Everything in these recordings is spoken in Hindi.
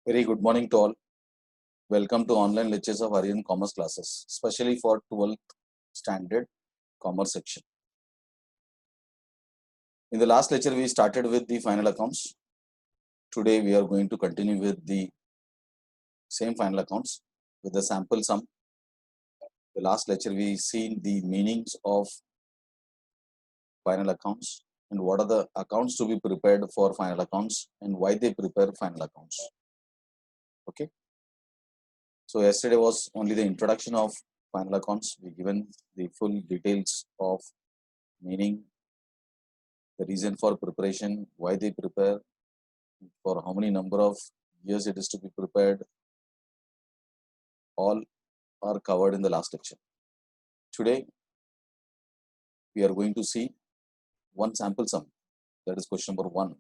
Very good morning to all. Welcome to online lectures of Aryan Commerce classes, especially for 12th standard commerce section. In the last lecture, we started with the final accounts. Today, we are going to continue with the same final accounts with the sample sum. The last lecture, we seen the meanings of final accounts and what are the accounts to be prepared for final accounts and why they prepare final accounts. Okay. So yesterday was only the introduction of final accounts. We given the full details of meaning, the reason for preparation, why they prepare, for how many number of years it is to be prepared, all are covered in the last lecture. Today, we are going to see one sample sum, that is question number 1,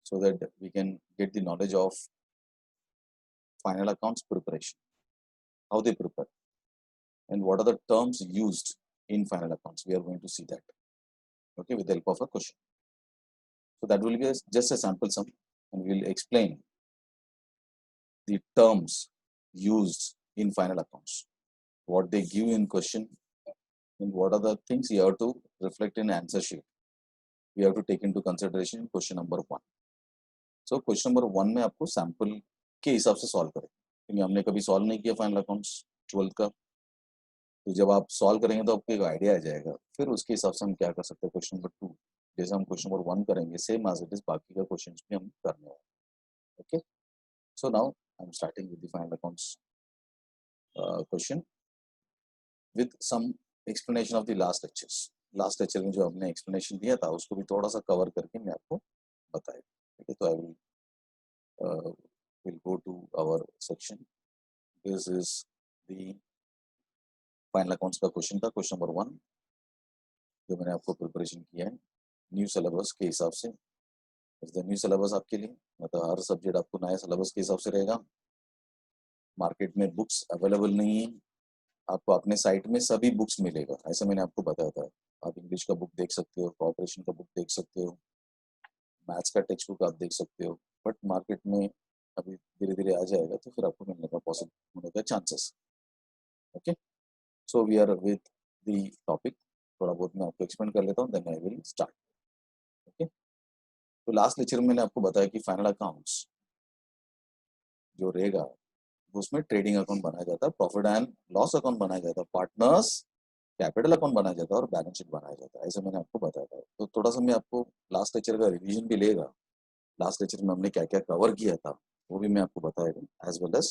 so that we can get the knowledge of final accounts preparation, how they prepare, and what are the terms used in final accounts. We are going to see that, okay, with the help of a question. So that will be just a sample sum, and we will explain the terms used in final accounts, what they give in question, and what are the things you have to reflect in answer sheet. We have to take into consideration in question number 1. So question number 1 में आपको सैंपल के हिसाब से सॉल्व करें, क्योंकि हमने कभी सॉल्व नहीं किया फाइनल अकाउंट्स 12th का, तो जब आप सॉल्व करेंगे तो आपको एक आइडिया आ जाएगा, फिर उसके हिसाब से हम क्या कर सकते हैं. क्वेश्चन नंबर 2 जैसे हम क्वेश्चन नंबर 1 करेंगे, सेम एज इट इज बाकी का क्वेश्चंस भी हम करने वाले. Okay, so now I am starting with the final accounts question with some explanation of the last lectures. Last lecture में जो हमने एक्सप्लेनेशन दिया था उसको भी थोड़ा सा कवर करके मैं आपको बताया. ठीक है, तो I will go to our section. This is the final accounts का क्वेश्चन था, क्वेश्चन नंबर 1 जो मैंने आपको प्रिपरेशन किया है न्यू सिलेबस के हिसाब से. न्यू सिलेबस आपके लिए मतलब हर सब्जेक्ट आपको नया सिलेबस के हिसाब से रहेगा. मार्केट में बुक्स अवेलेबल नहीं है, आपको अपने साइट में सभी बुक्स मिलेगा, ऐसा मैंने आपको बताया था. आप इंग्लिश का बुक देख सकते हो, कॉर्पोरेशन का बुक देख सकते हो, मैथ्स का टेक्स्ट बुक आप देख सकते हो, बट मार्केट में अभी धीरे धीरे आ जाएगा तो फिर आपको मिलने का पॉसिबल होने का chances. Okay, so we are with the topic. थोड़ा बहुत मैं आपको एक्सप्लेन कर लेता हूँ, then I will start. Okay, तो लास्ट लेक्चर में मैंने आपको बताया कि फाइनल अकाउंट्स जो रहेगा उसमें ट्रेडिंग अकाउंट बनाया जाता है, प्रॉफिट एंड लॉस अकाउंट बनाया जाता है, पार्टनर्स कैपिटल अकाउंट बनाया जाता है और बैलेंस शीट बनाया जाता है, ऐसा मैंने आपको बताया था. तो थोड़ा सा मैं आपको लास्ट लेक्चर का रिवीजन भी लेगा. लास्ट लेक्चर में हमने क्या क्या कवर किया था वो भी मैं आपको बताएगा, एज वेल एज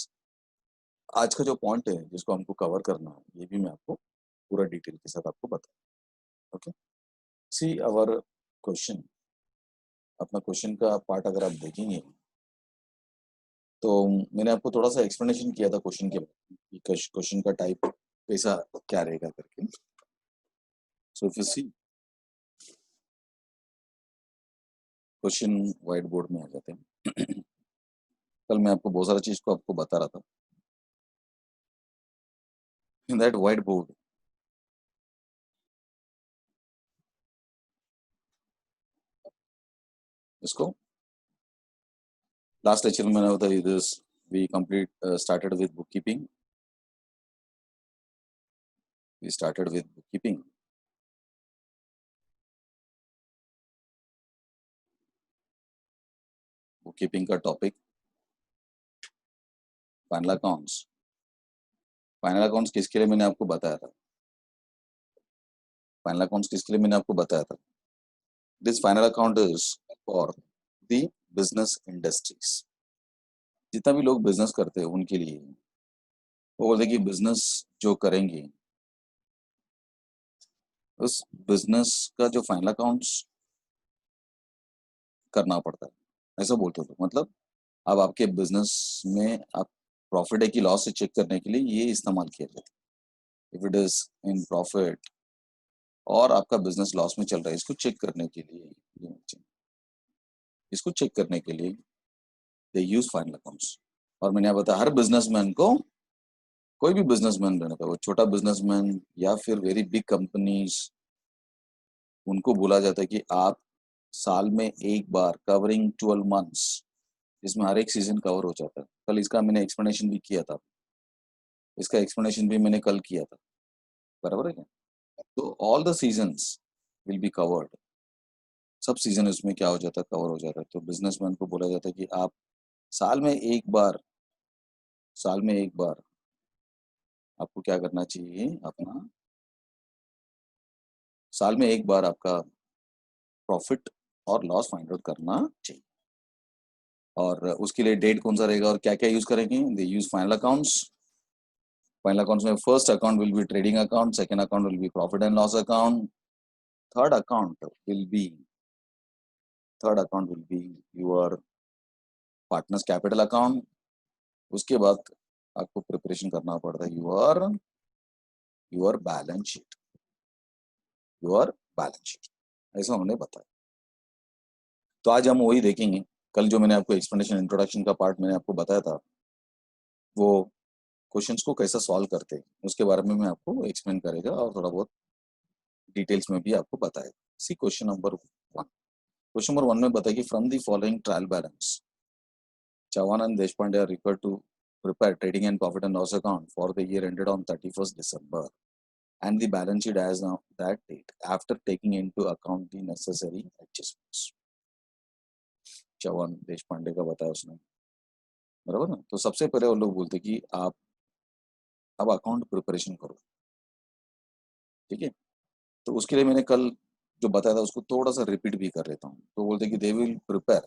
आज का जो पॉइंट है जिसको हमको कवर करना है ये भी मैं आपको पूरा डिटेल के साथ आपको बताऊँ. Okay, see our question. अपना क्वेश्चन का पार्ट अगर आप देखेंगे तो मैंने आपको थोड़ा सा एक्सप्लेनेशन किया था क्वेश्चन के, क्वेश्चन का टाइप कैसा क्या रहेगा करके. So if you see question white board में आ जाते हैं. कल मैं आपको बहुत सारा चीज को आपको बता रहा था. इन दैट व्हाइट बोर्ड इसको लास्ट लेक्चर में मैंने बताया this we complete started with book keeping. We started with book keeping. Book keeping का topic final accounts. Final accounts किसके लिए मैंने आपको बताया था, फाइनल अकाउंट्स किसके लिए मैंने आपको बताया था. This final account is for the business industries. जितना भी लोग बिजनेस करते हैं उनके लिए. वो बोलते कि बिजनेस जो करेंगे उस बिजनेस का जो फाइनल अकाउंट्स करना पड़ता है, ऐसा बोलते हो. मतलब अब आपके बिजनेस में आप प्रॉफिट है कि लॉस है चेक करने के लिए ये इस्तेमाल किया जाता है. If it is in profit और आपका बिजनेस लॉस में चल रहा है, इसको चेक करने के लिए, इसको चेक करने के लिए दे यूज फाइनल अकाउंट्स. और मैंने यहाँ बताया हर बिजनेसमैन को, कोई भी बिजनेसमैन रहने का, वो छोटा बिजनेसमैन या फिर वेरी बिग कंपनीज, उनको बोला जाता है कि आप साल में एक बार कवरिंग 12 मंथ्स जिसमें हर एक सीजन कवर हो जाता है। कल इसका मैंने एक्सप्लेनेशन भी किया था, इसका एक्सप्लेनेशन भी मैंने कल किया था, बराबर है क्या? तो all the seasons will be covered, सब सीजन इसमें क्या हो जाता है, कवर हो जाता है। तो बिजनेसमैन को बोला जाता है कि आप साल में एक बार, साल में एक बार आपको क्या करना चाहिए, अपना साल में एक बार आपका प्रॉफिट और लॉस फाइंड आउट करना चाहिए। और उसके लिए डेट कौन सा रहेगा और क्या क्या यूज करेंगे, they use final accounts. Final accounts में first account will be trading account, second account will be profit and loss account, third account will be third account will be your partners capital account. उसके बाद आपको प्रिपरेशन करना पड़ता है your balance sheet, your balance sheet, ऐसा उन्होंने बताया। तो आज हम वही देखेंगे। कल जो मैंने आपको एक्सप्लेनेशन इंट्रोडक्शन का पार्ट मैंने आपको बताया था, वो क्वेश्चंस को कैसा सॉल्व करते हैं उसके बारे में मैं आपको एक्सप्लेन करेगा और थोड़ा बहुत डिटेल्स में भी आपको बताएगा। सी क्वेश्चन नंबर 1। क्वेश्चन नंबर 1 में बताया कि from the following trial balance Chavan and Deshpande are required to prepare trading and profit and loss account for the year ended on 31st December and the balance sheet as of that date after taking into account the necessary adjustments. Chauhan Deshpande का बताया उसने, बराबर ना। तो सबसे पहले वो लोग बोलते कि आप अब अकाउंट प्रिपरेशन करो, ठीक है। तो उसके लिए मैंने कल जो बताया था उसको थोड़ा सा रिपीट भी कर लेता हूँ। तो बोलते कि दे विल प्रिपेयर,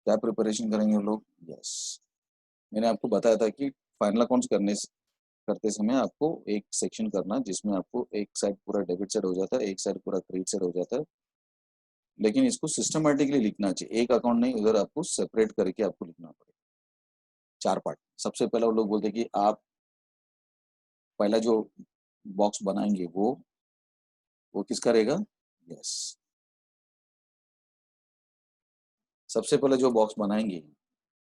क्या प्रिपरेशन करेंगे वो लोग, यस। मैंने आपको बताया था कि फाइनल अकाउंट्स करते समय आपको एक सेक्शन करना जिसमें आपको एक साइड पूरा डेबिट साइड हो जाता है, एक साइड पूरा क्रेडिट साइड हो जाता है, लेकिन इसको सिस्टमेटिकली लिखना चाहिए, एक अकाउंट नहीं, उधर आपको सेपरेट करके आपको लिखना पड़ेगा। 4 पार्ट। सबसे पहला वो लोग बोलते हैं कि आप पहला जो बॉक्स बनाएंगे वो किसका रहेगा, यस। सबसे पहले जो बॉक्स बनाएंगे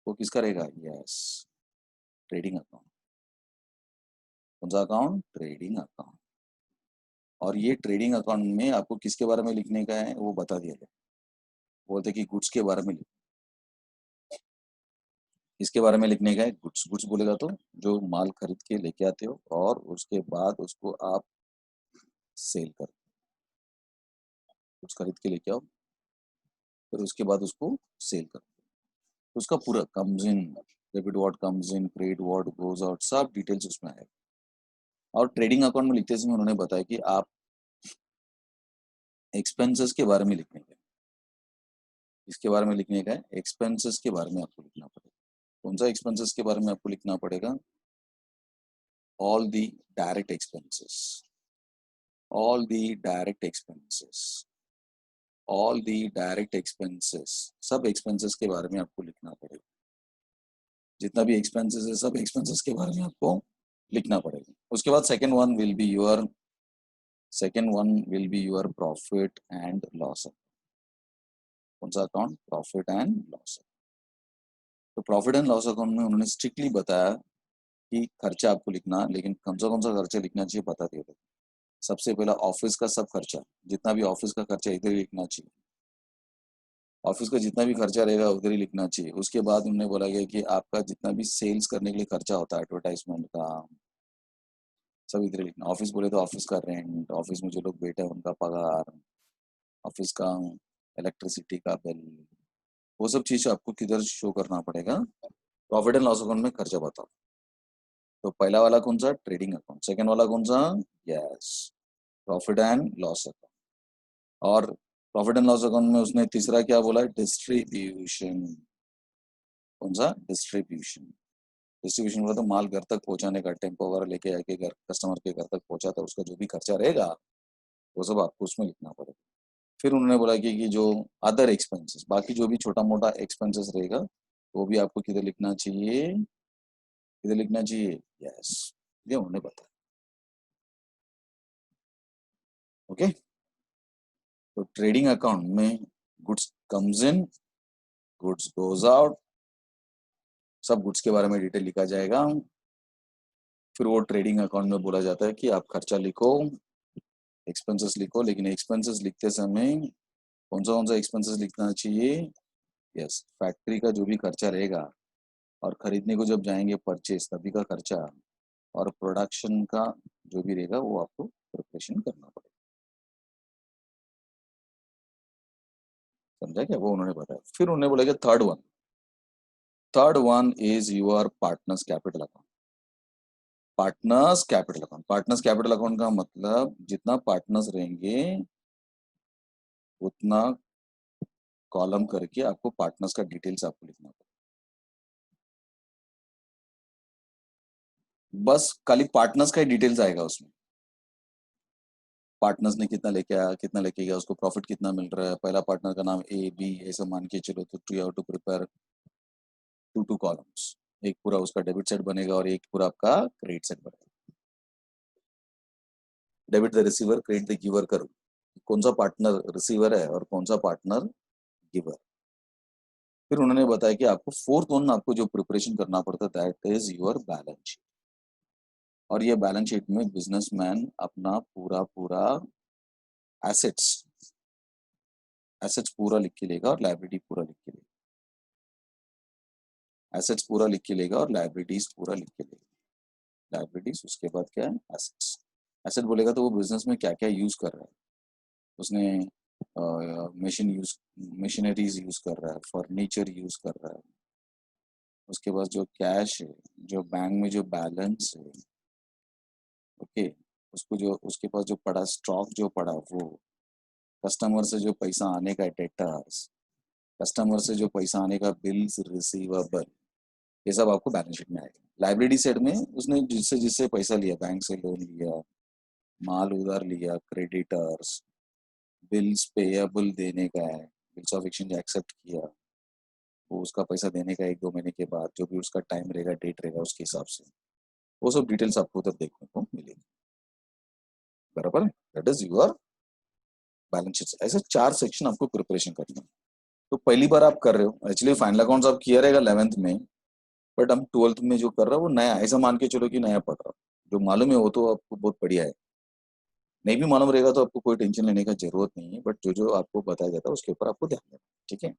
वो किसका रहेगा, यस, ट्रेडिंग अकाउंट। कौन सा अकाउंट, ट्रेडिंग अकाउंट। और ये ट्रेडिंग अकाउंट में आपको किसके बारे में लिखने का है वो बता दिया गया। बोलते कि गुड्स के बारे में इसके बारे में लिखने का है। गुड्स, गुड्स बोलेगा तो जो माल खरीद के लेके आते हो और उसके बाद उसको आप सेल कर, कुछ खरीद के लेके आओ फिर उसके बाद उसको सेल कर, उसका पूरा comes in, debit what comes in, credit what goes out, सब डिटेल्स उसमें है। और ट्रेडिंग अकाउंट में लिखते समय उन्होंने बताया कि आप एक्सपेंसेस के बारे में लिखने का, इसके बारे में लिखने का है, एक्सपेंसेस के बारे में आपको लिखना पड़ेगा। कौन सा एक्सपेंसेस के बारे में आपको लिखना पड़ेगा, all the direct expenses, all the direct expenses, all the direct expenses, सब एक्सपेंसेस के बारे में आपको लिखना पड़ेगा। जितना भी एक्सपेंसेस है सब एक्सपेंसेस के बारे में आपको लिखना पड़ेगा। उसके बाद second one will be your profit and loss. कौन सा अकाउंट, प्रॉफिट एंड लॉस। तो प्रॉफिट एंड लॉस अकाउंट में उन्होंने स्ट्रिक्टली बताया कि खर्चा आपको लिखना, लेकिन कौन सा खर्चा लिखना चाहिए बता दिया था। सबसे पहला ऑफिस का सब खर्चा, जितना भी ऑफिस का खर्चा इधर ही लिखना चाहिए, ऑफिस का जितना भी खर्चा रहेगा उधर ही लिखना चाहिए। उसके बाद उन्होंने बोला गया कि आपका जितना भी सेल्स करने के लिए खर्चा होता है, एडवर्टाइजमेंट का, सब इधर लिखना। ऑफिस बोले तो ऑफिस का रेंट, ऑफिस में जो लोग बैठे हैं उनका पगार, ऑफिस का इलेक्ट्रिसिटी का बिल, वो सब चीज आपको किधर शो करना पड़ेगा, प्रॉफिट एंड लॉस अकाउंट में खर्चा बताओ। तो पहला वाला कौन सा, ट्रेडिंग अकाउंट। सेकंड वाला कौन सा, yes, profit and loss account. और प्रॉफिट एंड लॉस अकाउंट में उसने तीसरा क्या बोला, डिस्ट्रीब्यूशन। कौन सा, डिस्ट्रीब्यूशन। डिस्ट्रीब्यूशन बोला तो माल घर तक पहुंचाने का, टेम्पो वगैरह लेके आके घर कस्टमर के घर तक पहुंचाता है, उसका जो भी खर्चा रहेगा वो सब आपको उसमें लिखना पड़ेगा। फिर उन्होंने बोला कि जो अदर एक्सपेंसेस, बाकी जो भी छोटा मोटा एक्सपेंसेस रहेगा वो भी आपको किधर लिखना चाहिए, किधर लिखना चाहिए, यस, ये उन्होंने बताया। ओके। तो ट्रेडिंग अकाउंट में goods comes in, goods goes out, सब गुड्स के बारे में डिटेल लिखा जाएगा। फिर वो ट्रेडिंग अकाउंट में बोला जाता है कि आप खर्चा लिखो, एक्सपेंसेस लिखो, लेकिन एक्सपेंसेस लिखते समय कौन सा एक्सपेंसेस लिखना चाहिए? यस, फैक्ट्री का जो भी खर्चा रहेगा और खरीदने को जब जाएंगे परचेस तभी का खर्चा, और प्रोडक्शन का जो भी रहेगा वो आपको प्रिपरेशन करना पड़ेगा। समझा क्या? वो उन्होंने बताया। फिर उन्होंने बोला कि third one is your partners capital account. Partners capital account का मतलब जितना पार्टनर्स रहेंगे उतना कॉलम करके आपको पार्टनर्स का डिटेल्स आपको लिखना पड़ेगा। बस खाली पार्टनर्स का ही डिटेल्स आएगा उसमें। पार्टनर्स ने कितना लेके गया, उसको प्रॉफिट कितना मिल रहा है, पहला पार्टनर का नाम ए बी ऐसा मान के चलो, तो you have to prepare two columns. एक पूरा उसका डेबिट साइड बनेगा और एक पूरा आपका क्रेडिट साइड बनेगा। Debit the receiver, credit the giver करो, कौन सा पार्टनर रिसीवर है और कौन सा पार्टनर गिवर। फिर उन्होंने बताया कि आपको फोर्थ वन आपको जो प्रिपरेशन करना पड़ता है that is your balance sheet. और ये बैलेंस शीट में बिजनेसमैन अपना पूरा पूरा एसेट्स एसेट्स पूरा लिख के लेगा और लाइबिलिटी पूरा लिख के लेगा। एसेट्स पूरा लिख के लेगा और लाइबिलिटीज पूरा लिख के लेगा। लाइबिलिटीज, उसके बाद क्या है? एसेट्स। एसेट बोलेगा तो वो बिजनेस में क्या क्या यूज कर रहा है। उसने मशीनरीज यूज कर रहा है, फर्नीचर यूज कर रहा है। उसके बाद जो कैश है, जो बैंक में जो बैलेंस है, ओके, उसको जो उसके पास जो पड़ा स्टॉक जो पड़ा वो, कस्टमर से जो पैसा आने का डेटर्स, कस्टमर से जो पैसा आने का बिल्स रिसीवेबल, ये सब आपको बैलेंस शीट में आएगा। लाइबिलिटी साइड में उसने जिससे जिससे पैसा लिया, बैंक से लोन लिया, माल उधार लिया, क्रेडिटर्स, बिल्स पेएबल देने का है, बिल्स ऑफ एक्सचेंज एक्सेप्ट किया, वो उसका पैसा देने का 1-2 महीने के बाद जो भी उसका टाइम रहेगा, डेट रहेगा, उसके हिसाब से वो सब डिटेल्स आपको उधर देखने को मिलेगी। बराबर है? That is your balance sheet. ऐसे 4 सेक्शन आपको प्रिपरेशन करना है। तो पहली बार आप कर रहे हो, एक्चुअली फाइनल अकाउंट्स आप किया रहेगा 11th में, बट हम 12th में जो कर रहा है वो नया, ऐसा मान के चलो कि नया पढ़ रहा हो। जो मालूम है वो तो आपको बहुत बढ़िया है, नहीं भी मालूम रहेगा तो आपको कोई टेंशन लेने का जरूरत नहीं है, बट जो जो आपको बताया जाता है उसके ऊपर आपको ध्यान देना। ठीक है?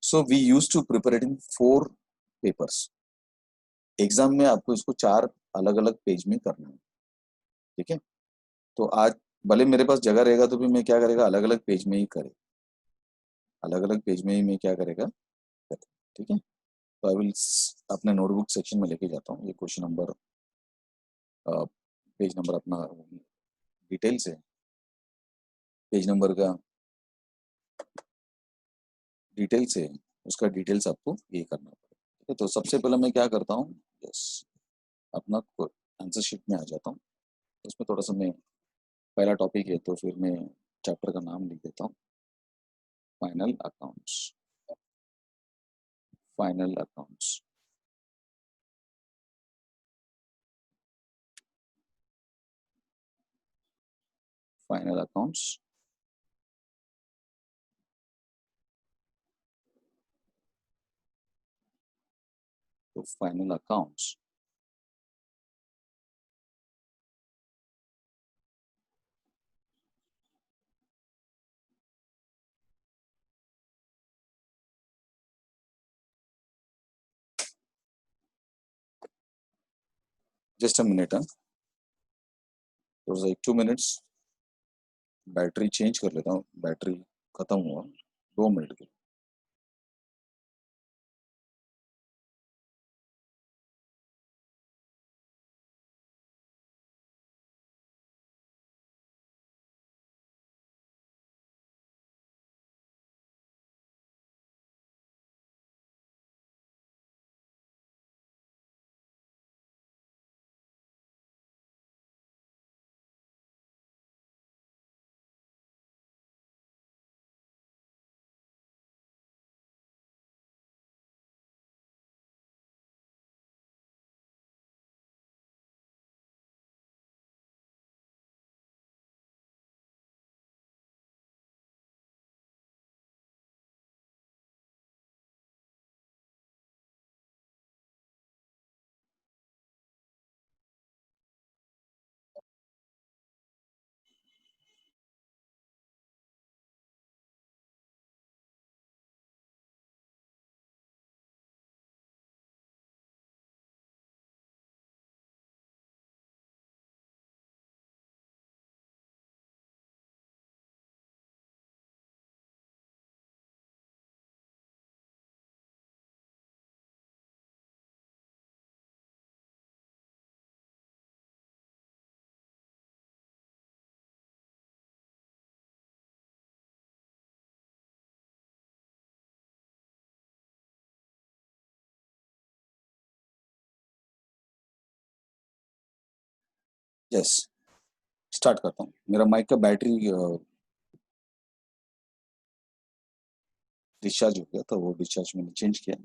So we use to prepare in 4 papers. Exam में आपको इसको 4 अलग अलग पेज में करना है। ठीक है? तो आज भले मेरे पास जगह रहेगा तो भी मैं क्या करेगा, अलग अलग पेज में ही करे, अलग अलग पेज में ही मैं क्या करेगा करे। ठीक है? तो आई विल अपने नोटबुक सेक्शन में लेके जाता हूँ। ये क्वेश्चन नंबर, पेज नंबर अपना डिटेल्स है, पेज नंबर का डिटेल्स है, उसका डिटेल्स आपको ये करना पड़ेगा। ठीक है? तो सबसे पहले मैं क्या करता हूँ, यस, अपना आंसर शीट में आ जाता हूँ। उसमें थोड़ा सा मैं, पहला टॉपिक है तो फिर मैं चैप्टर का नाम लिख देता हूँ, final accounts. Final accounts, final accounts. तो final accounts, just a minute. थोड़ा सा 1-2 मिनट्स, बैटरी चेंज कर लेता हूँ, बैटरी खत्म हुआ 2 मिनट के। यस, स्टार्ट करता हूँ। मेरा माइक का बैटरी डिस्चार्ज हो गया था, वो डिस्चार्ज मैंने चेंज किया।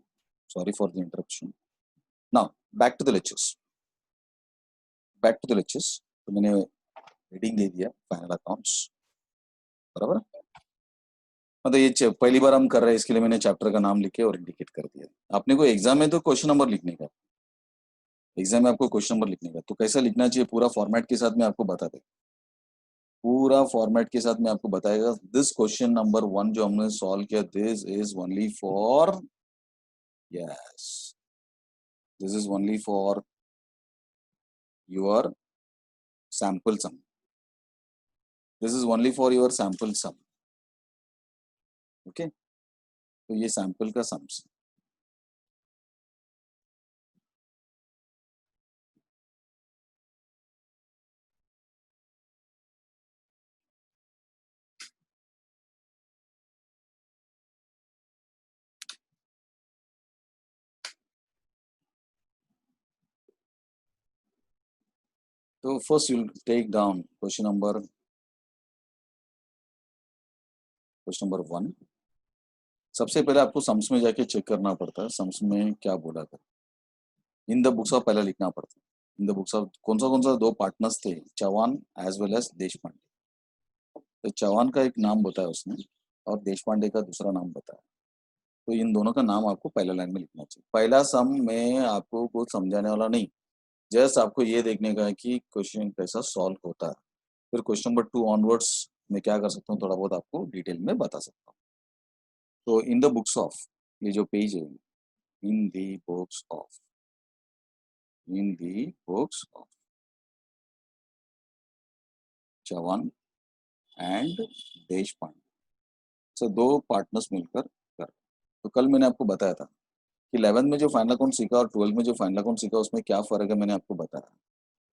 Sorry for the interruption. Now back to the lectures. तो मैंने रीडिंग दे दिया फाइनल अकाउंट्स, बराबर। मतलब ये पहली बार हम कर रहे हैं, इसके लिए मैंने चैप्टर का नाम लिखे और इंडिकेट कर दिया। आपने को एग्जाम में तो क्वेश्चन नंबर लिखने का, एग्जाम में आपको क्वेश्चन नंबर लिखने का, तो कैसा लिखना चाहिए पूरा फॉर्मेट के साथ मैं आपको बता दे। पूरा फॉर्मेट के साथ मैं आपको बताएगा। दिस क्वेश्चन नंबर 1 जो हमने सॉल्व किया, this is only for, yes, this is only for your sample sum. This is only for your sample sum, okay. तो ये सैंपल का सम्स। तो first you take down question number 1। सबसे पहले आपको सम्स में जाके चेक करना पड़ता है, सम्स में क्या बोला था। इन द बुक्स ऑफ पहले लिखना पड़ता है। इन द बुक्स ऑफ कौन सा दो पार्टनर्स थे, Chauhan as well as Deshpande. तो चौहान का एक नाम बताया उसने और देशपांडे का दूसरा नाम बताया। तो इन दोनों का नाम आपको पहला लाइन में लिखना चाहिए। पहला सम में आपको कुछ समझाने वाला नहीं, जस्ट आपको ये देखने का है कि क्वेश्चन कैसा सॉल्व होता है। फिर क्वेश्चन नंबर 2 ऑनवर्ड्स मैं क्या कर सकता हूँ, थोड़ा बहुत आपको डिटेल में बता सकता हूँ। तो इन द बुक्स ऑफ, ये जो पेज है, in the books of, in the books of Chauhan and Deshpande से दो पार्टनर्स मिलकर कर। तो कल मैंने आपको बताया था कि 11th में जो फाइनल अकाउंट सीखा और 12th में जो फाइनल अकाउंट सीखा उसमें क्या फर्क है, मैंने आपको बताया।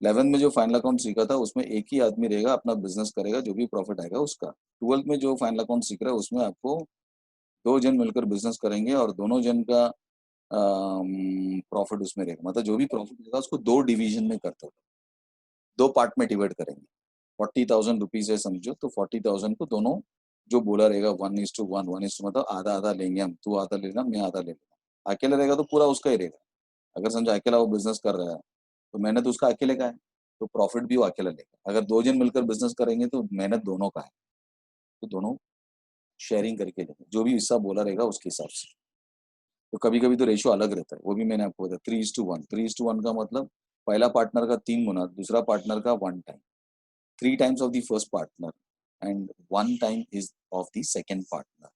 11th में जो फाइनल अकाउंट सीखा था उसमें एक ही आदमी रहेगा, अपना बिजनेस करेगा, जो भी प्रॉफिट आएगा उसका। 12th में जो फाइनल अकाउंट सीख रहा है उसमें आपको दो जन मिलकर बिजनेस करेंगे और दोनों जन का प्रॉफिट उसमें रहेगा। मतलब जो भी प्रॉफिट रहेगा उसको दो डिवीजन में करते हो, दो पार्ट में डिवाइड करेंगे। 40,000 रुपीज है समझो, तो 40,000 को दोनों जो बोला रहेगा 1:1, 1:, मतलब आधा आधा लेंगे हम, तू आधा लेना मैं आधा ले लेना। अकेले रहेगा तो पूरा उसका ही रहेगा। अगर समझो अकेला वो बिजनेस कर रहा है तो मेहनत उसका अकेले का है, तो प्रॉफिट भी वो अकेला लेगा। अगर दो जन मिलकर बिजनेस करेंगे तो मेहनत दोनों का है, तो दोनों शेयरिंग करके लेंगे, जो भी हिस्सा बोला रहेगा उसके हिसाब से। तो कभी कभी तो रेशियो अलग रहता है, वो भी मैंने आपको बताया। 3:1, 3:1 का मतलब पहला पार्टनर का 3 गुना, दूसरा पार्टनर का 1 time, 3 times of the first partner and 1 time is of the second partner.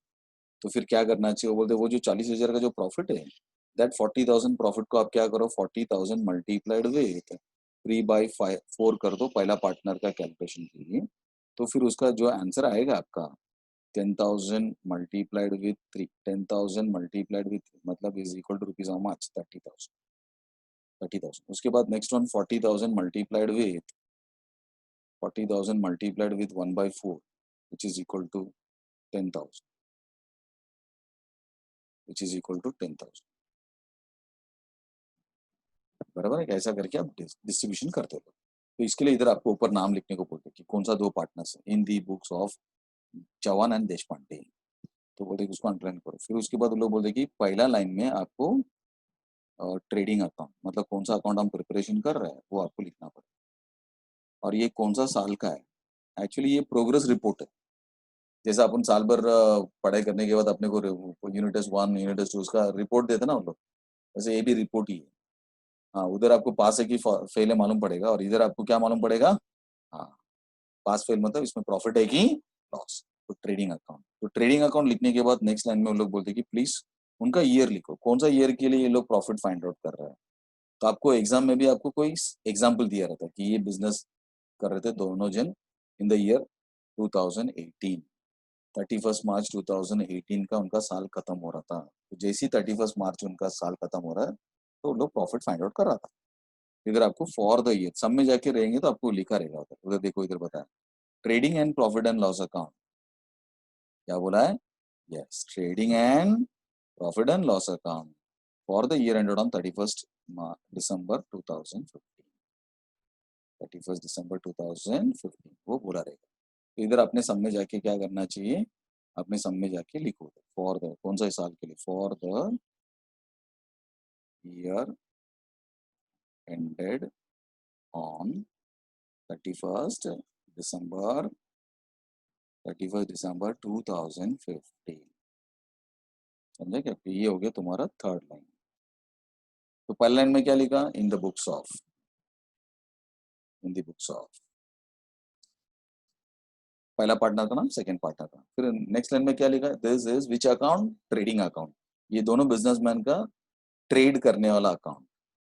तो फिर क्या करना चाहिए, वो बोलते वो जो 40,000 का जो प्रॉफिट है, दैट 40,000 प्रॉफिट को आप क्या करो, 40,000 मल्टीप्लाइड विथ 3/4 कर दो पहला पार्टनर का कैलकुलेशन के लिए। तो फिर उसका जो आंसर आएगा आपका 10,000 मल्टीप्लाइड विथ 3, 10,000 मल्टीप्लाइड विथ मतलब is equal to rupees how much, 30,000, 30,000। उसके बाद next one 40,000 multiplied with 40,000 multiplied with 1/4 which is equal to 10,000, which is equal to 10,000, बराबर है। ऐसा करके आप डिस्ट्रीब्यूशन करते हो। तो इसके लिए इधर आपको ऊपर नाम लिखने को बोलते हैं कि कौन सा दो पार्टनर्स है in the books of Chauhan and Deshpande. तो बोलते उसको अंडरलाइन करो। फिर उसके बाद लोग बोलते कि पहला लाइन में आपको ट्रेडिंग अकाउंट, मतलब कौन सा अकाउंट हम प्रिपरेशन कर रहे हैं वो आपको लिखना पड़ेगा। और ये कौन सा साल का है, एक्चुअली ये प्रोग्रेस रिपोर्ट है। जैसे अपन साल भर पढ़ाई करने के बाद अपने को यूनिट टेस्ट 1 यूनिट टेस्ट 2 उसका रिपोर्ट देते ना उन लोग, वैसे ये भी रिपोर्ट ही है। हाँ, उधर आपको पास है कि फेल है मालूम पड़ेगा और इधर आपको क्या मालूम पड़ेगा। हाँ, पास फेल मतलब इसमें प्रॉफिट है कि लॉस। तो ट्रेडिंग अकाउंट, तो ट्रेडिंग अकाउंट लिखने के बाद नेक्स्ट लाइन में वो लोग बोलते हैं कि प्लीज उनका ईयर लिखो, कौन सा ईयर के लिए ये लोग प्रॉफिट फाइंड आउट कर रहे हैं। तो आपको एग्जाम में भी आपको कोई एग्जाम्पल दिया रहता है कि ये बिजनेस कर रहे थे दोनों जन इन द ईयर 2018, 31 मार्च 2018 का उनका साल खत्म हो रहा था। तो जैसे ही 31 मार्च उनका साल खत्म हो रहा है तो लोग प्रॉफिट फाइंड आउट कर रहा था। इधर आपको फॉर द ईयर सब में जाके रहेंगे तो आपको लिखा रहेगा उधर। उधर देखो, इधर बताया trading and profit and loss account, क्या बोला है, yes, trading and profit and loss account for the year ended on 31st December 2015। 31 दिसंबर 2015 वो बोला रहेगा। तो इधर अपने सम में जाके क्या करना चाहिए, अपने सम में जाके लिखो फॉर द, कौन सा साल के लिए, for the year ended on 31st दिसंबर 2015। समझे क्या? ये हो गया तुम्हारा थर्ड लाइन। तो पहले लाइन में क्या लिखा, in the books of, in the books of, पहला पार्टनर था ना, सेकंड पार्टनर था। फिर नेक्स्ट लाइन में क्या लिखा, this is which account, trading account. ये दोनों बिजनेसमैन का ट्रेड करने वाला अकाउंट,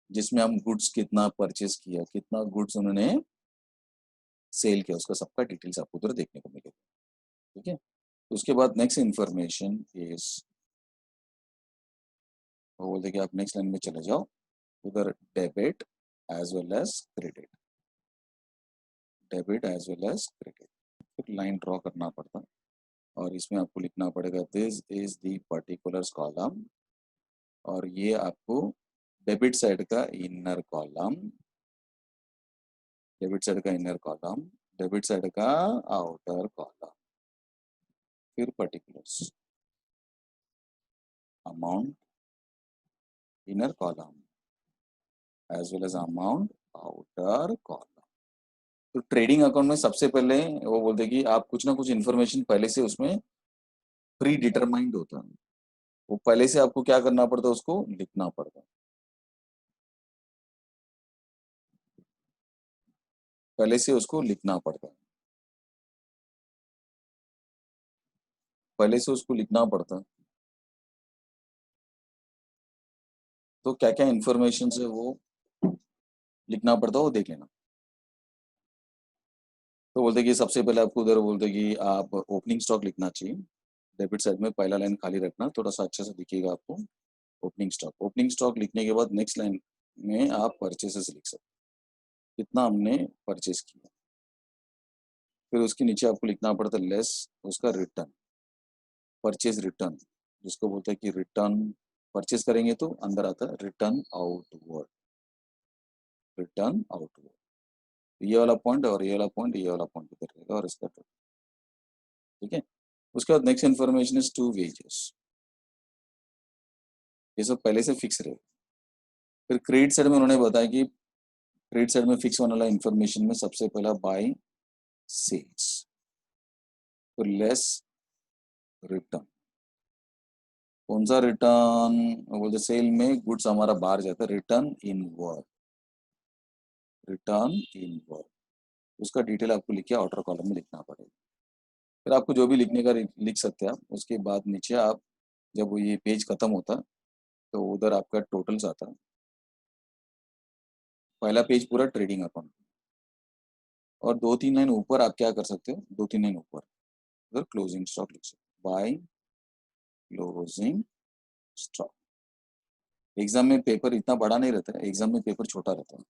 जिसमें हम गुड्स कितना परचेज किया, कितना गुड्स उन्होंने सेल किया, उसका सबका डिटेल्स आपको उधर देखने को मिलेगा। ठीक है, उसके बाद नेक्स्ट इंफॉर्मेशन इज, वो बोलते कि आप नेक्स्ट लाइन में चले जाओ, उधर debit as well as credit, debit as well as credit. फिर लाइन ड्रॉ करना पड़ता, और इसमें आपको लिखना पड़ेगा this is the particulars column, और ये आपको डेबिट साइड का इनर कॉलम, डेबिट साइड का इनर कॉलम, डेबिट साइड का आउटर कॉलम। फिर particulars, amount inner column as well as amount outer column. तो ट्रेडिंग अकाउंट में सबसे पहले वो बोलते कि आप कुछ ना कुछ इन्फॉर्मेशन पहले से उसमें प्री डिटरमाइंड होता है, वो पहले से आपको क्या करना पड़ता है, उसको लिखना पड़ता है, पहले से उसको लिखना पड़ता है, पहले से उसको लिखना पड़ता है। तो क्या क्या इन्फॉर्मेशन है वो लिखना पड़ता है, वो देख लेना। तो बोलते कि सबसे पहले आपको उधर बोलते कि आप ओपनिंग स्टॉक लिखना चाहिए, डेबिट साइड में पहला लाइन खाली रखना, थोड़ा सा अच्छे से दिखेगा आपको। ओपनिंग स्टॉक, ओपनिंग स्टॉक लिखने के बाद नेक्स्ट लाइन में आप परचेसेस लिख सकते, कितना हमने परचेस किया। फिर उसके नीचे आपको लिखना पड़ता है लेस उसका रिटर्न, परचेज रिटर्न, जिसको बोलते हैं कि रिटर्न, परचेज करेंगे तो अंदर आता है रिटर्न आउटवर्ड, रिटर्न आउटवर्ड। ये वाला पॉइंट और ये वाला पॉइंट, ये वाला पॉइंट इधर रहेगा और इसका total। ठीक है, उसके बाद next information is to wages, ये सब पहले से फिक्स रहे। फिर क्रेडिट साइड में उन्होंने बताया कि क्रेडिट साइड में फिक्स होने वाला इन्फॉर्मेशन में सबसे पहला बाय सेल्स, फिर लेस रिटर्न, कौन सा रिटर्न, बोलते सेल में गुड्स हमारा बाहर जाता है, रिटर्न इनवर्ड, रिटर्न इनवर्ड, उसका डिटेल आपको लिख के आउटर कॉलम में लिखना पड़ेगा। फिर आपको जो भी लिखने का लिख सकते हैं आप। उसके बाद नीचे आप जब वो ये पेज खत्म होता है तो उधर आपका टोटल्स आता है, पहला पेज पूरा ट्रेडिंग अकाउंट, और दो तीन लाइन ऊपर आप क्या कर सकते हो, दो तीन लाइन ऊपर उधर क्लोजिंग स्टॉक लिख सकते, बाय क्लोजिंग स्टॉक। एग्जाम में पेपर इतना बड़ा नहीं रहता है, एग्जाम में पेपर छोटा रहता है,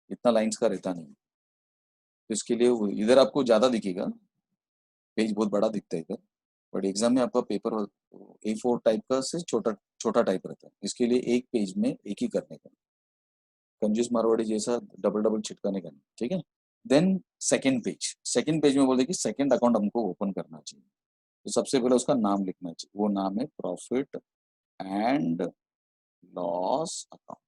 इतना लाइंस का रहता नहीं, तो इसके लिए इधर आपको ज्यादा दिखेगा, पेज बहुत बड़ा दिखता है इधर, बट एग्जाम में आपका पेपर A4 टाइप का से छोटा छोटा टाइप रहता है, इसके लिए एक पेज में एक ही करने का, कंजूस मारवाड़ी जैसा डबल डबल छिटकाने का नहीं। ठीक है, देन सेकंड पेज में बोलते कि सेकंड अकाउंट हमको ओपन करना चाहिए, तो सबसे पहले उसका नाम लिखना चाहिए, वो नाम है profit and loss account,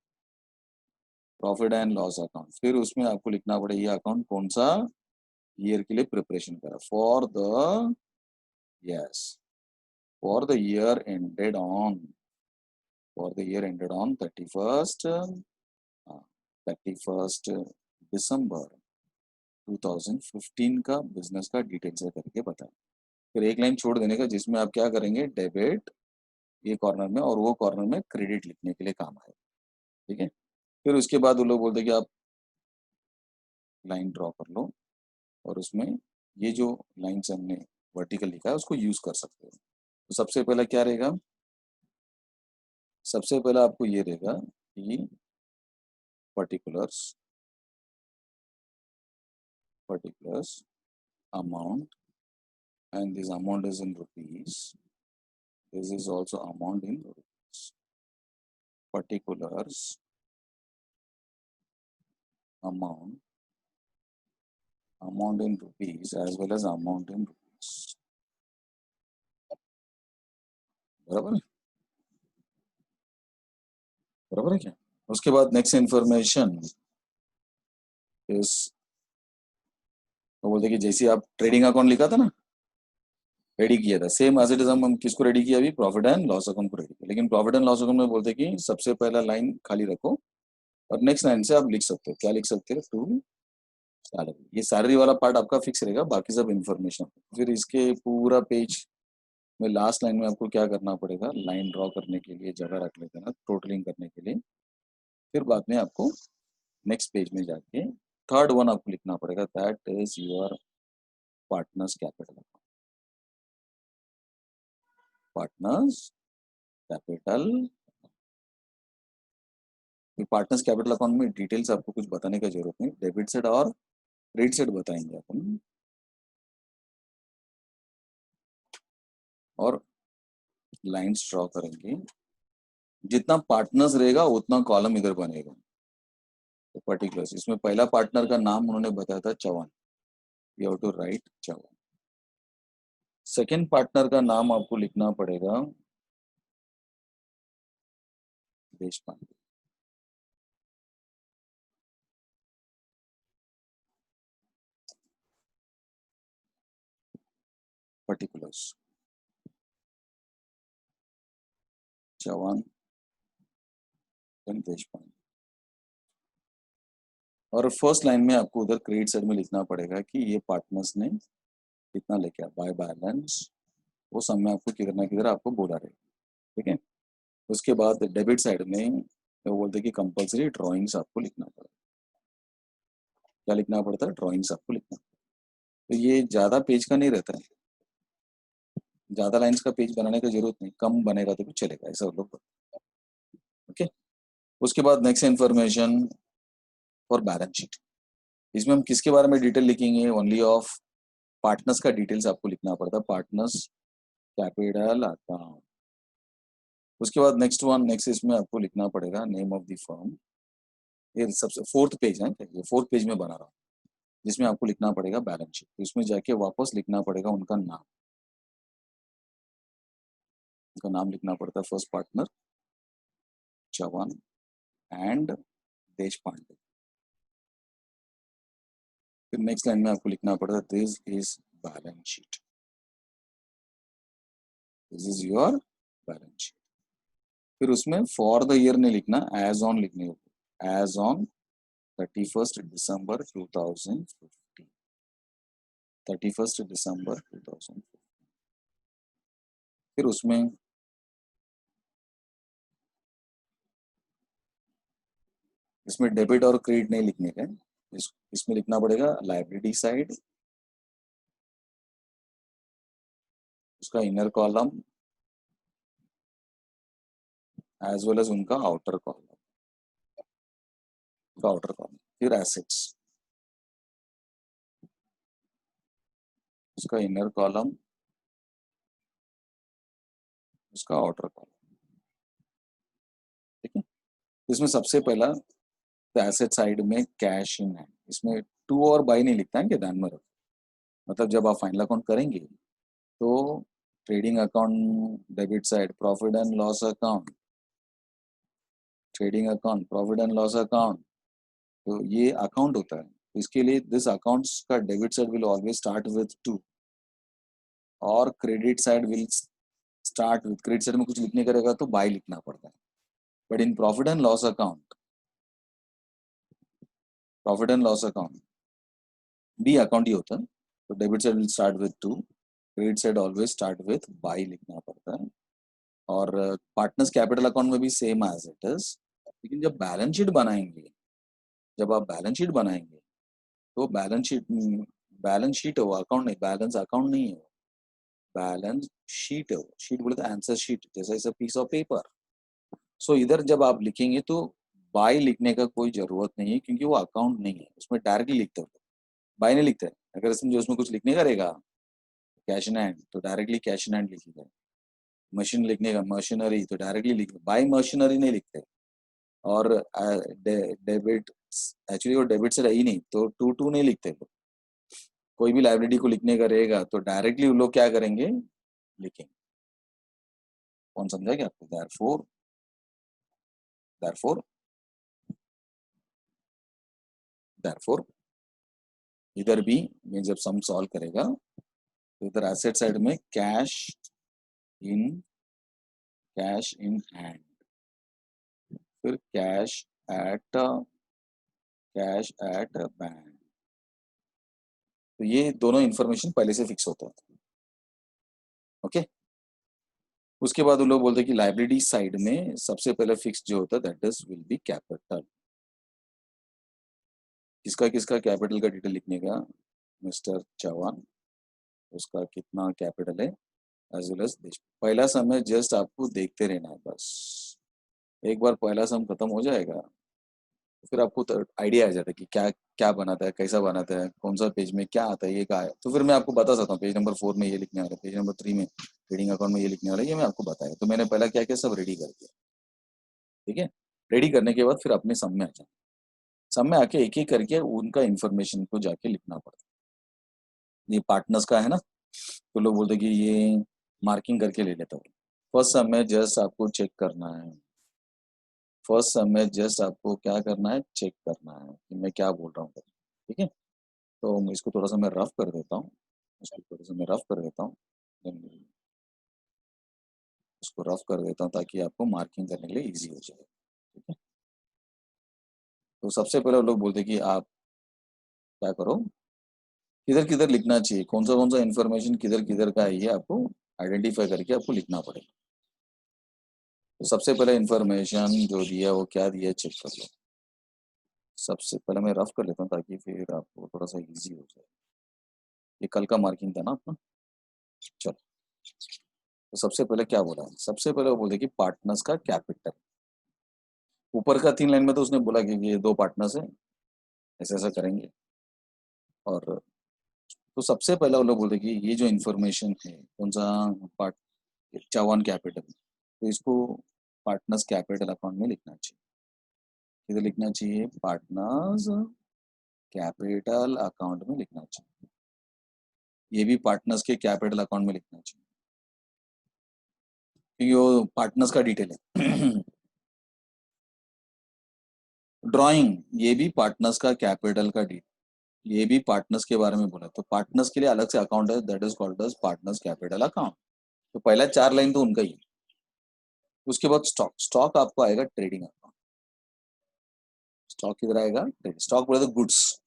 profit and loss account. फिर उसमें आपको लिखना पड़ेगा ये अकाउंट कौन सा ईयर के लिए प्रिपरेशन करा, for the, yes, for the year ended on, for the year ended on 31st दिसंबर 2015 का बिजनेस का डिटेल्स है करके बताएं। फिर एक लाइन छोड़ देने का जिसमें आप क्या करेंगे, डेबिट ये कॉर्नर में और वो कॉर्नर में क्रेडिट लिखने के लिए काम आए। ठीक है, फिर उसके बाद वो लोग बोलते हैं कि आप लाइन ड्रॉ कर लो, और उसमें ये जो लाइन्स हमने वर्टिकल लिखा है उसको यूज कर सकते हो। तो सबसे पहला क्या रहेगा, सबसे पहला आपको ये रहेगा कि particulars, particulars amount, and this amount is in rupees, this is also amount in rupees, particulars amount amount in rupees as well as amount in rupees. बराबर है, बराबर है क्या? उसके बाद नेक्स्ट इंफॉर्मेशन इस, तो बोलते कि जैसे आप ट्रेडिंग अकाउंट लिखा था ना, रेडी किया था, सेम एज इट इज हम किसको रेडी किया अभी, प्रॉफिट एंड लॉस अकाउंट को रेडी किया। लेकिन प्रॉफिट एंड लॉस अकाउंट में बोलते कि सबसे पहला लाइन खाली रखो और नेक्स्ट लाइन से आप लिख सकते हो, क्या लिख सकते हो, टू सैलरी। ये सैलरी वाला पार्ट आपका फिक्स रहेगा, बाकी सब इंफॉर्मेशन। फिर इसके पूरा पेज में लास्ट लाइन में आपको क्या करना पड़ेगा, लाइन ड्रॉ करने के लिए जगह रख लेते हैं ना, टोटलिंग करने के लिए। फिर बाद में आपको नेक्स्ट पेज में जाके थर्ड वन आपको लिखना पड़ेगा, that is your partners capital, partners capital. Partners capital account में डिटेल्स आपको कुछ बताने का जरूरत नहीं, डेबिट साइड और क्रेडिट साइड बताएंगे अपन। और लाइंस ड्रॉ करेंगे, जितना पार्टनर्स रहेगा उतना कॉलम इधर बनेगा। तो पर्टिकुलर्स, इसमें पहला पार्टनर का नाम उन्होंने बताया था Chauhan, you have to write Chauhan. Second partner का नाम आपको लिखना पड़ेगा देशपांडे। पर्टिकुलर्स चौहान देशपांडे। और फर्स्ट लाइन में आपको उधर क्रेडिट साइड में लिखना पड़ेगा कि ये पार्टनर्स ने कितना लेके आया बाय बैलेंस, वो सब में आपको किधर किधर आपको बोला रहेगा, ठीक है। उसके बाद डेबिट साइड में वो बोलते कि कंपलसरी ड्राइंग्स आपको लिखना पड़ेगा। क्या लिखना पड़ता है, ड्राइंग्स आपको लिखना। तो ये ज़्यादा पेज का नहीं रहता है, ज़्यादा लाइंस का पेज बनाने का जरूरत नहीं, कम बनेगा तो भी चलेगा, ऐसा लोग। ओके। उसके बाद next information for balance sheet. इसमें हम किसके बारे में डिटेल लिखेंगे, ओनली ऑफ पार्टनर्स का डिटेल्स आपको लिखना पड़ता है, पार्टनर्स कैपिटल अकाउंट। उसके बाद नेक्स्ट इसमें आपको लिखना पड़ेगा नेम ऑफ द फर्म। ये सबसे फोर्थ पेज है, ये फोर्थ पेज में बना रहा हूँ, जिसमें आपको लिखना पड़ेगा बैलेंस शीट। इसमें जाके वापस लिखना पड़ेगा उनका नाम, उनका नाम लिखना पड़ता है, first partner Chauhan and Deshpande. फिर नेक्स्ट लाइन में आपको लिखना पड़ता है this is balance sheet, this is your balance sheet. फिर उसमें फॉर द ईयर नहीं लिखना, एज ऑन लिखने होगा, as on 31st December 2015, 31st December 2015। फिर उसमें इसमें डेबिट और क्रेडिट नहीं लिखने का, इसमें लिखना पड़ेगा लाइबिलिटी साइड, उसका inner column as well as उनका आउटर कॉलम, आउटर कॉलम। फिर एसेट्स, उसका इनर कॉलम, उसका आउटर कॉलम, ठीक है। इसमें सबसे पहला तो एसेट साइड में कैश इन है, इसमें टू और बाई नहीं लिखता है, कि ध्यान में रखो। मतलब जब आप फाइनल अकाउंट करेंगे तो trading account debit side, profit and loss account, trading account, profit and loss account, तो ये अकाउंट होता है। तो इसके लिए दिस अकाउंट्स का debit side will always start with to, और credit side will start with, credit side में कुछ लिखने का रहेगा तो बाय लिखना पड़ता है। But in profit and loss account, profit and loss account बी अकाउंट ही होता है, तो debit side will start with to, credit side always start with by लिखना पड़ता है। और पार्टनर्स कैपिटल अकाउंट में भी सेम एज इट इज। लेकिन जब बैलेंस शीट बनाएंगे, जब आप बैलेंस शीट बनाएंगे तो बैलेंस शीट हो, अकाउंट नहीं, बैलेंस अकाउंट नहीं है, बैलेंस शीट है। शीट बोले तो आंसर शीट, जैसा ऐसा पीस ऑफ पेपर। सो इधर जब आप लिखेंगे तो बाय लिखने का कोई जरूरत नहीं है, क्योंकि वो अकाउंट नहीं है, उसमें डायरेक्टली लिखते हो, बाय नहीं लिखते। अगर उसमें कुछ लिखने का रहेगा कैश इन हैंड, तो डायरेक्टली कैश इन हैंड लिखिएगा। मशीन लिखने का मशीनरी, तो डायरेक्टली लिख, बाय मशीनरी नहीं लिखते। और डेबिट, एक्चुअली वो डेबिट से रही नहीं, तो टू टू नहीं लिखते लोग, कोई भी लाइब्रेरी को लिखने का रहेगा तो डायरेक्टली वो लोग क्या करेंगे, लिखेंगे। कौन समझा क्या आपको? therefore therefore इधर भी ये जब सम सॉल्व करेगा तो इधर एसेट साइड में इन कैश इन हैंड, फिर कैश एट बैंक। तो ये दोनों इंफॉर्मेशन पहले से फिक्स होता है। ओके, उसके बाद वो लोग बोलते हैं कि लाइब्रेरी साइड में सबसे पहले फिक्स जो होता है that is will be capital. किसका किसका कैपिटल का डिटेल लिखने का? मिस्टर चौहान, उसका कितना कैपिटल है एज वेल एज देश। पहला सम है, जस्ट आपको देखते रहना है बस। एक बार पहला सम खत्म हो जाएगा तो फिर आपको आइडिया आ जाता है कि क्या क्या बनाता है, कैसा बनाता है, कौन सा पेज में क्या आता है, ये क्या है। तो फिर मैं आपको बता सकता हूँ पेज नंबर 4 में ये लिखने वाला है, पेज नंबर 3 में ट्रेडिंग अकाउंट में ये लिखने वाला है, ये मैं आपको बताया। तो मैंने पहला क्या किया, सब रेडी कर दिया। ठीक है, रेडी करने के बाद फिर अपने सम में आ जाए। सम में आके एक एक करके उनका इंफॉर्मेशन को जाके लिखना पड़ता है। ये पार्टनर्स का है ना, तो लोग बोलते हैं कि ये मार्किंग करके ले लेता हूँ। फर्स्ट सम में जस्ट आपको चेक करना है, फर्स्ट सम में जस्ट आपको क्या करना है, चेक करना है कि मैं क्या बोल रहा हूँ। ठीक है, तो इसको थोड़ा सा मैं रफ कर देता हूँ, इसको थोड़ा सा मैं रफ कर देता हूँ, इसको रफ कर देता हूँ ताकि आपको मार्किंग करने के लिए इजी हो जाए। ठीक है, तो सबसे पहले वो लोग बोलते हैं कि आप क्या करो, किधर किधर लिखना चाहिए, कौन सा इन्फॉर्मेशन किधर किधर का है, ये आपको आइडेंटिफाई करके आपको लिखना पड़ेगा। तो सबसे पहले इन्फॉर्मेशन जो दिया वो क्या दिया, चेक कर लो। सबसे पहले मैं रफ कर लेता हूँ ताकि फिर आपको थोड़ा सा इजी हो जाए। ये कल का मार्किंग था ना अपना। चलो, तो सबसे पहले क्या बोला है, सबसे पहले वो बोले कि पार्टनर्स का कैपिटल। ऊपर का 3 लाइन में तो उसने बोला कि ये 2 पार्टनर्स हैं, ऐसा ऐसा करेंगे। और तो सबसे पहला वो लोग बोलते कि ये जो इन्फॉर्मेशन है, कौन सा पार्ट, चौहान कैपिटल, तो इसको पार्टनर्स कैपिटल अकाउंट में लिखना चाहिए। किधर लिखना चाहिए, पार्टनर्स कैपिटल अकाउंट में लिखना चाहिए। ये भी पार्टनर्स के कैपिटल अकाउंट में लिखना चाहिए क्योंकि वो पार्टनर्स का डिटेल है। ड्राइंग, ये भी पार्टनर्स का कैपिटल का डिटेल, ये भी पार्टनर्स के बारे में बोला। तो पार्टनर्स के लिए अलग से अकाउंट है, that is called as partners capital account. तो पहला 4 लाइन तो उनका ही है। उसके बाद स्टॉक, स्टॉक आपको आएगा ट्रेडिंग अकाउंट। स्टॉक किधर आएगा, स्टॉक बोले तो गुड्स,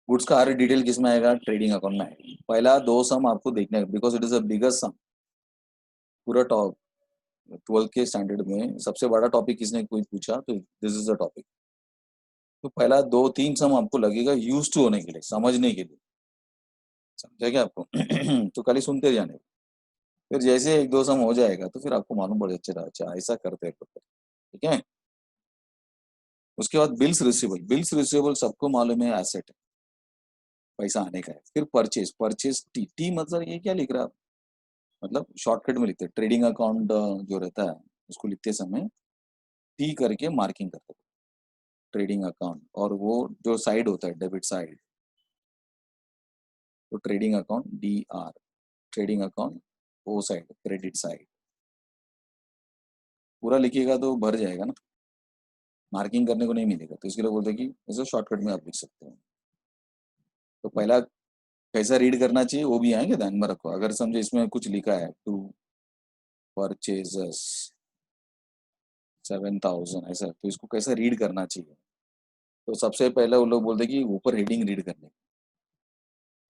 गुड्स का हर डिटेल किसमें आएगा, ट्रेडिंग अकाउंट में आएगा। पहला 2 सम आपको देखना है because it is a biggest sum. पूरा टॉप 12 के स्टैंडर्ड में सबसे बड़ा टॉपिक किसने कोई पूछा तो दिस इज द टॉपिक। तो पहला 2-3 सम आपको लगेगा यूज टू होने के लिए, समझने के लिए। समझा क्या आपको? तो खाली सुनते जाने, फिर जैसे 1-2 सम हो जाएगा तो फिर आपको मालूम पड़ जाएगा, अच्छा ऐसा करते हैं। ठीक है, उसके बाद बिल्स रिसीवेबल, बिल्स रिसीवेबल सबको मालूम है एसेट है, पैसा आने का है। फिर परचेज, परचेज टी, टी मतलब ये क्या लिख रहा है, मतलब शॉर्टकट में लिखते हैं ट्रेडिंग अकाउंट जो रहता है उसको लिखते समय टी करके मार्किंग करते हैं ट्रेडिंग अकाउंट। और वो जो साइड होता है डेबिट साइड, तो trading account D R, trading account ओ साइड क्रेडिट साइड। पूरा लिखिएगा तो भर जाएगा ना, मार्किंग करने को नहीं मिलेगा। तो इसके लिए बोलते हैं कि ऐसे शॉर्टकट में आप लिख सकते हो। तो पहला कैसा रीड करना चाहिए वो भी आएंगे, ध्यान में रखो। अगर समझे इसमें कुछ लिखा है टू परचेजेस 7,000 ऐसा, तो इसको कैसा रीड करना चाहिए। तो सबसे पहले वो लोग बोलते कि ऊपर हेडिंग रीड करने,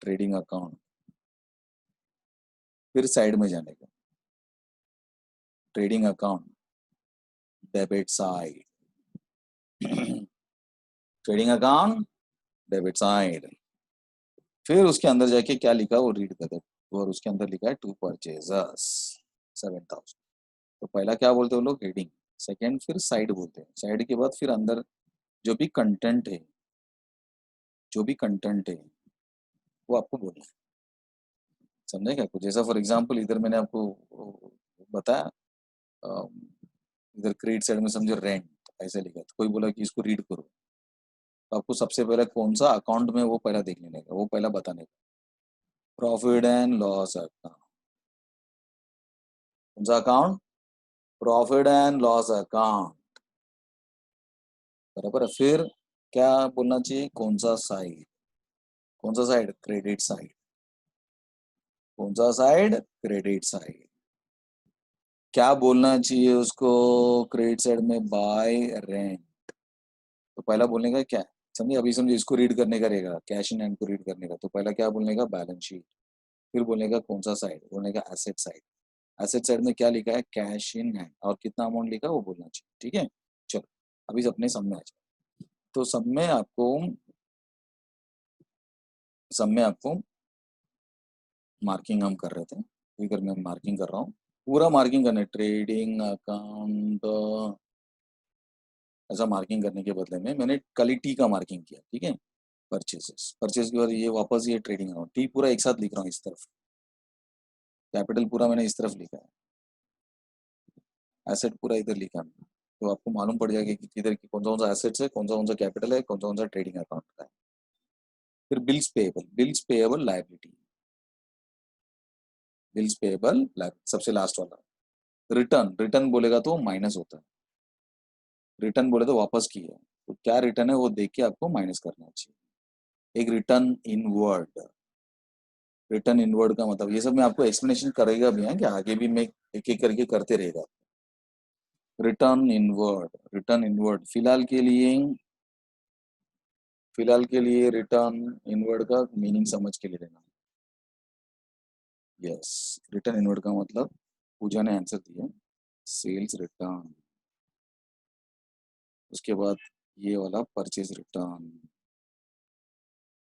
ट्रेडिंग अकाउंट, फिर साइड में जाने का, trading account debit side, trading account debit side. फिर उसके अंदर जाके क्या लिखा वो रीड कर दो। और उसके अंदर लिखा है टू परचेजर्स 7,000। तो पहला क्या बोलते हैं वो लोग, हेडिंग। सेकेंड फिर साइड बोलते हैं, साइड के बाद फिर अंदर जो भी कंटेंट है, जो भी कंटेंट है वो आपको बोलना है। समझे क्या कुछ, जैसा फॉर एग्जांपल इधर मैंने आपको बताया, इधर क्रेडिट साइड में समझो रेंट ऐसे लिखा, तो कोई बोला कि इसको रीड करो, तो आपको सबसे पहले कौन सा अकाउंट में वो पहला देख लेने का, वो पहला बताने का। प्रॉफिट एंड लॉस अकाउंट, कौन सा account? Profit and loss account, बराबर है। फिर क्या बोलना चाहिए? कौन सा साइड? कौन सा साइड? Credit side. कौन सा साइड? Credit side. क्या बोलना चाहिए उसको? क्रेडिट साइड में बाय रेंट। तो पहला बोलने का क्या है? समझे? अभी समझे, इसको रीड करने का रहेगा, कैश इन हैंड को रीड करने का। तो पहला क्या बोलने का? Balance sheet. फिर बोलने का कौन सा साइड? बोलने का एसेट साइड। एसेट साइड में क्या लिखा है? कैश इन हैंड, और कितना अमाउंट लिखा है वो बोलना चाहिए। ठीक है, चलो अभी अपने सब में आ जाए। तो सब में आपको मार्किंग हम कर रहे थे, फिगर में मार्किंग कर रहा हूँ, पूरा मार्किंग करना है। ट्रेडिंग अकाउंट ऐसा मार्किंग करने के बदले में मैंने कल टी का मार्किंग किया। ठीक है, परचेजेस, परचेज के बाद ये वापस ये ट्रेडिंग अकाउंट, टी पूरा एक साथ लिख रहा हूँ इस तरफ, कैपिटल पूरा मैंने इस तरफ लिखा है, एसेट पूरा इधर लिखा है। तो आपको मालूम पड़ जाएगा कि किधर की कौन सा एसेट्स है, कौन सा कैपिटल है, कौन सा ट्रेडिंग अकाउंट का है। फिर bills payable, bills payable liability, bills payable सबसे लास्ट वाला। रिटर्न, रिटर्न बोलेगा तो माइनस होता है, रिटर्न बोले तो वापस की है, तो क्या रिटर्न है वो देख के आपको माइनस करना चाहिए। एक रिटर्न इनवर्ड, रिटर्न इनवर्ड का मतलब ये सब मैं आपको एक्सप्लेनेशन करेगा भी है कि आगे भी मैं एक एक करके करते रहेगा। रिटर्न इनवर्ड, रिटर्न इनवर्ड फिलहाल के लिए रिटर्न इनवर्ड का मीनिंग समझ के लिए लेना। यस, रिटर्न इनवर्ड का मतलब पूजा ने आंसर दिया, सेल्स रिटर्न। उसके बाद ये वाला परचेज रिटर्न।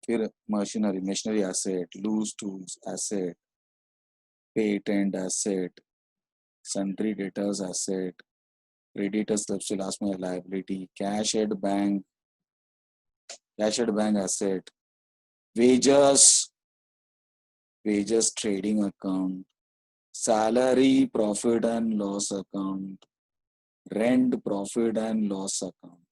फिर machinery, machinery asset, loose tools asset, patent asset, sundry debtors asset, creditors सबसे लास्ट में liability, cash at bank asset, wages, wages trading account, salary profit and loss account, rent profit and loss account,